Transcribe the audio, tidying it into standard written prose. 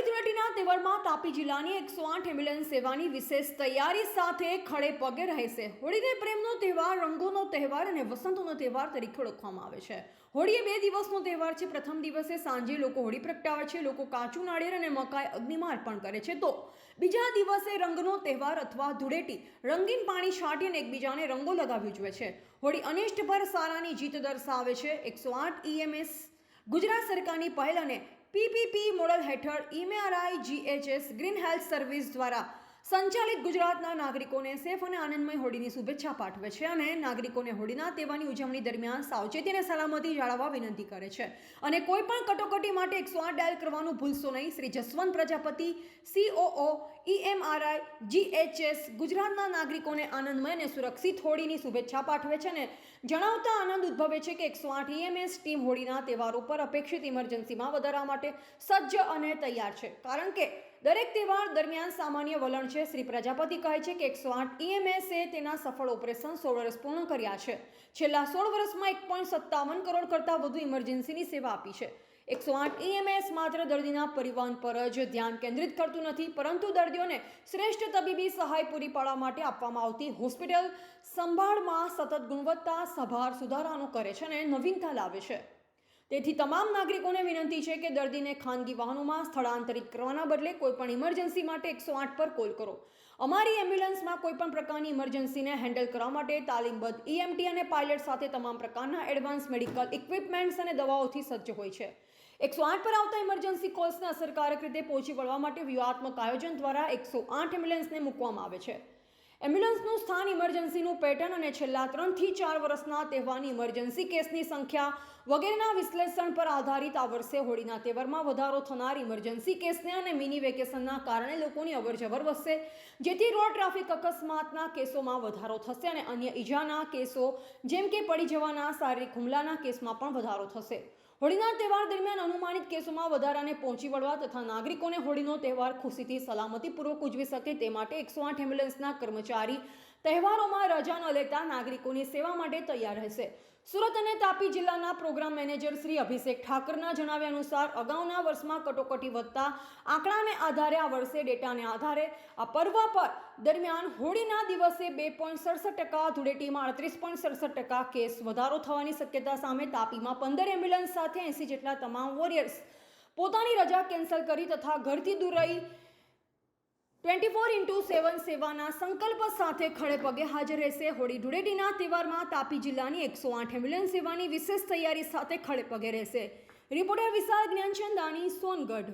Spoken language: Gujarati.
હોળી ધૂળેટીના તહેવારમાં તાપી જિલ્લાની 108 એમ્બ્યુલન્સ સેવાની વિશેષ તૈયારી સાથે ખડે પગે રહેશે। હોળીને પ્રેમનો તહેવાર, રંગોનો તહેવાર અને વસંતનો તહેવાર તરીકે ઓળખવામાં આવે છે। હોળી એ 2 દિવસનો તહેવાર છે। પ્રથમ દિવસે સાંજે લોકો હોળી પ્રગટાવે છે, લોકો કાચું નાળિયેર અને મકાઈ અગ્નિમાં અર્પણ કરે છે, તો બીજા દિવસે રંગનો તહેવાર અથવા ધૂળેટી રંગીન પાણી છાંટીને એકબીજાને રંગો લગાવી ઉજવે છે। હોળી અનિષ્ટ પર સારાની જીત દર્શાવે છે। 108 EMS ગુજરાત સરકારની પહેલ અને PPP મોડલ હેઠળ EMRI-GHS ગ્રીન હેલ્થ સર્વિસ દ્વારા સંચાલિત ગુજરાતના નાગરિકોને સેફ અને આનંદમય હોળીની શુભેચ્છા પાઠવે છે અને નાગરિકોને હોળીના તહેવારની ઉજવણી દરમિયાન સાવચેતી અને સલામતી જાળવવા વિનંતી કરે છે અને કોઈ પણ કટોકટી માટે 108 ડાયલ કરવાનું ભૂલશો નહીં। શ્રી જસવંત પ્રજાપતિ, COO EMRI-GHS ગુજરાતના નાગરિકોને આનંદમય અને સુરક્ષિત હોળીની શુભેચ્છા પાઠવે છે અને જણાવતા આનંદ ઉદ્ભવે છે કે 108 EMS ટીમ હોળીના તહેવારો પર અપેક્ષિત ઇમરજન્સીમાં વધારા માટે સજ્જ અને તૈયાર છે, કારણ કે દરેક તહેવાર દરમિયાન સામાન્ય વલણ છે। શ્રી પ્રજાપતિ કહે છે કે 108 EMS એ તેના સફળ ઓપરેશન 16 વર્ષ પૂર્ણ કર્યા છે। છેલ્લા 16 વર્ષમાં 1.57 કરોડ કરતાં વધુ ઇમરજન્સીની સેવા આપી છે। 108 EMS માત્ર દર્દીના પરિવહન પર જ ધ્યાન કેન્દ્રિત કરતું નથી, પરંતુ દર્દીઓને શ્રેષ્ઠ તબીબી સહાય પૂરી પાડવા માટે આપવામાં આવતી હોસ્પિટલ સંભાળમાં સતત ગુણવત્તા સભાર સુધારાનું કરે છે અને નવીનતા લાવે છે। તેથી તમામ નાગરિકોને વિનંતી છે કે દર્દીને ખાનગી વાહનોમાં સ્થળાંતરિત કરવાના બદલે કોઈપણ ઇમરજન્સી માટે 108 પર કોલ કરો। અમારી એમ્બ્યુલન્સમાં કોઈપણ પ્રકારની ઇમરજન્સીને હેન્ડલ કરવા માટે તાલીમબદ્ધ EMT અને પાયલટ સાથે તમામ પ્રકારના એડવાન્સ મેડિકલ ઇક્વિપમેન્ટ્સ અને દવાઓથી સજ્જ હોય છે। 108 પર આવતા ઇમરજન્સી કોલ્સને અસરકારક રીતે પહોંચી વળવા માટે વ્યૂહાત્મક આયોજન દ્વારા 108 એમ્બ્યુલન્સને મૂકવામાં આવે છે। એમ્બ્યુલન્સનું સ્થાન, ઇમરજન્સીનું પેટર્ન અને છેલ્લા 3 થી 4 વર્ષના તહેવારની ઇમરજન્સી કેસની સંખ્યા વગેરેના વિશ્લેષણ પર આધારિત આ વર્ષે હોળીના તહેવારમાં વધારો થનાર ઇમરજન્સી કેસને અને મિની વેકેશનના કારણે લોકોની અવરજવર વધશે, જેથી રોડ ટ્રાફિક અકસ્માતના કેસોમાં વધારો થશે અને અન્ય ઈજાના કેસો જેમ કે પડી જવાના, શારીરિક હુમલાના કેસમાં પણ વધારો થશે। હોળીના તહેવાર દરમિયાન અનુમાનિત કેસોમાં વધારાને પહોંચી વળવા તથા નાગરિકોને હોળીનો તહેવાર ખુશીથી સલામતીપૂર્વક ઉજવી શકે તે માટે 108 એમ્બ્યુલન્સના કર્મચારી તહેવારોમાં રજા ન લેતા નાગરિકોની સેવા માટે તૈયાર રહેશે। સુરત અને તાપી જિલ્લાના પ્રોગ્રામ મેનેજર શ્રી અભિષેક ઠાકરના જણાવ્યા અનુસાર અગાઉના વર્ષમાં કટોકટી વધતા આંકડાને આધારે આ વર્ષે ડેટાને આધારે આ પર્વ પર દરમિયાન હોળીના દિવસે 2.67%, ધૂળેટીમાં 38.67% કેસ વધારો થવાની શક્યતા સામે તાપીમાં 15 એમ્બ્યુલન્સ સાથે 80 જેટલા તમામ વોરિયર્સ પોતાની રજા કેન્સલ કરી તથા ઘરથી દૂર રહી 24x7 સેવાના સંકલ્પ સાથે ખડે પગે હાજર રહેશે। હોળી ધૂળેટીના તહેવારમાં તાપી જિલ્લાની 108 એમ્બ્યુલન્સ સેવાની વિશેષ તૈયારી સાથે ખડે પગે રહેશે। રિપોર્ટર વિશાલ જ્ઞાનચંદાની, સોનગઢ।